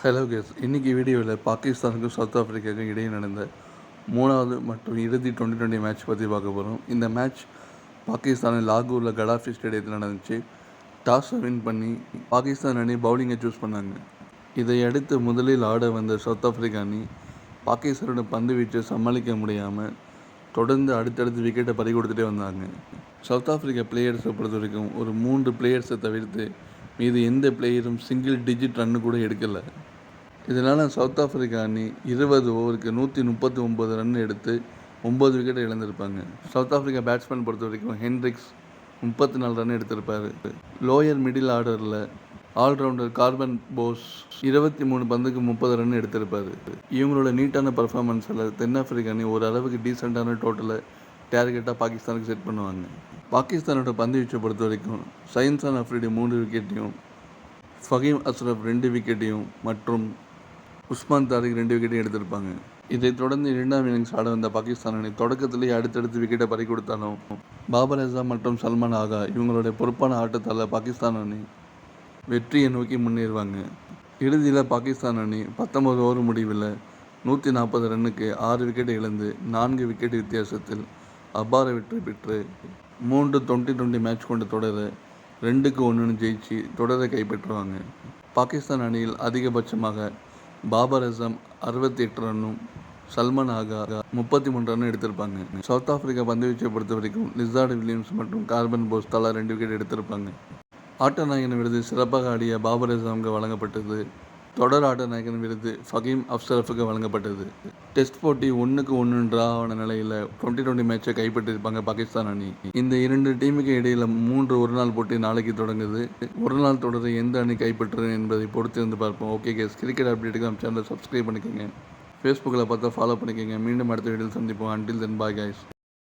Hello case, இன்றைக்கி வீடியோவில் பாகிஸ்தானுக்கும் சவுத் ஆஃப்ரிக்காவுக்கும் இடையே நடந்த 3வது மற்றும் இறுதி 2020 மேட்ச் பற்றி பார்க்க போகிறோம். இந்த மேட்ச் பாகிஸ்தானில் லாகூரில் கடாஃபி ஸ்டேடியத்தில் நடந்துச்சு. டாஸை வின் பண்ணி பாகிஸ்தான் அணி பவுலிங்கை சூஸ் பண்ணாங்க. இதை அடுத்து முதலில் ஆட வந்த சவுத் ஆஃப்ரிக்கா அணி பாகிஸ்தானோட பந்து வீச்சை சமாளிக்க முடியாமல் தொடர்ந்து அடுத்தடுத்து விக்கெட்டை பறி கொடுத்துட்டே வந்தாங்க. சவுத் ஆஃப்ரிக்கா பிளேயர்ஸை பொறுத்த வரைக்கும் ஒரு 3 பிளேயர்ஸை தவிர்த்து மீது எந்த பிளேயரும் சிங்கிள் டிஜிட் ரன்னு கூட எடுக்கலை. இதனால் சவுத் ஆஃப்ரிக்கா அணி 20 ஓவருக்கு 139 ரன் எடுத்து 9 விக்கெட்டை இழந்திருப்பாங்க. சவுத் ஆஃப்ரிக்கா பேட்ஸ்மேன் பொறுத்த வரைக்கும் ஹென்ட்ரிக்ஸ் 34 ரன் எடுத்திருப்பார். லோயர் மிடில் ஆர்டரில் ஆல்ரவுண்டர் கார்பன் போஸ் 23 பந்துக்கு 30 ரன் எடுத்திருப்பார். இவங்களோட நீட்டான பர்ஃபார்மன்ஸில் தென்னாப்பிரிக்கா அணி ஓரளவுக்கு டீசெண்டான டோட்டலை டார்கெட்டாக பாகிஸ்தானுக்கு செட் பண்ணுவாங்க. பாகிஸ்தானோட பந்து வீச்சை பொறுத்த வரைக்கும் சைன்சான் அஃப்ரிடி 3 விக்கெட்டையும், ஃபஹீம் அஸ்ரஃப் 2 விக்கெட்டையும் மற்றும் உஸ்மான் தாரிக் 2 விக்கெட்டையும் எடுத்திருப்பாங்க. இதைத் தொடர்ந்து 2ஆம் இன்னிங்ஸ் ஆட வந்த பாகிஸ்தான் அணி தொடக்கத்திலேயே அடுத்தடுத்து விக்கெட்டை பறி கொடுத்தாலும் பாபர் அசாம் மற்றும் சல்மான் ஆகா இவங்களுடைய பொறுப்பான ஆட்டத்தால் பாகிஸ்தான் அணி வெற்றியை நோக்கி முன்னேறுவாங்க. இறுதியில் பாகிஸ்தான் அணி 19 ஓவர் முடிவில் 140 ரன்னுக்கு 6 விக்கெட்டை இழந்து 4 விக்கெட் வித்தியாசத்தில் அபார வெற்றி பெற்று 3 2020 மேட்ச் கொண்ட தொடரை 2-1 ஜெயிச்சு தொடரை கைப்பற்றுவாங்க. பாகிஸ்தான் அணியில் அதிகபட்சமாக பாபர் அசாம் 68 ரன்னும், சல்மான் ஆகா 33 ரன் எடுத்திருப்பாங்க. சவுத் ஆஃப்ரிக்கா பந்து வீச்சை பொறுத்த வரைக்கும் லிசார்ட் வில்லியம்ஸ் மற்றும் கார்பன் போஸ் தலா 2 விக்கெட் எடுத்திருப்பாங்க. ஆட்ட நாயகன் விருது சிறப்பாக ஆடிய பாபர் அசாமுக்கு வழங்கப்பட்டது. தொடர் ஆட்ட நாயகன் விருது ஃபஹீம் அஸ்ரஃபுக்கு வழங்கப்பட்டது. டெஸ்ட் போட்டி 1-1 டிரா ஆன நிலையில் 2020 மேட்சை கைப்பற்றியிருப்பாங்க பாகிஸ்தான் அணி. இந்த 2 டீமுக்கு இடையில் 3 ஒருநாள் போட்டி நாளைக்கு தொடங்குது. ஒரு நாள் தொடரை எந்த அணி கைப்பற்றுறது என்பதை பொறுத்து இருந்து பார்ப்போம். ஓகே கேஸ், கிரிக்கெட் அப்டேட்டுக்கு நம்ம சேனலை சப்ஸ்கிரைப் பண்ணிக்கோங்க. ஃபேஸ்புக்கில் பார்த்தா ஃபாலோ பண்ணிக்கோங்க. மீண்டும் அடுத்த வீடியோவில் சந்திப்போம். Until then bye guys.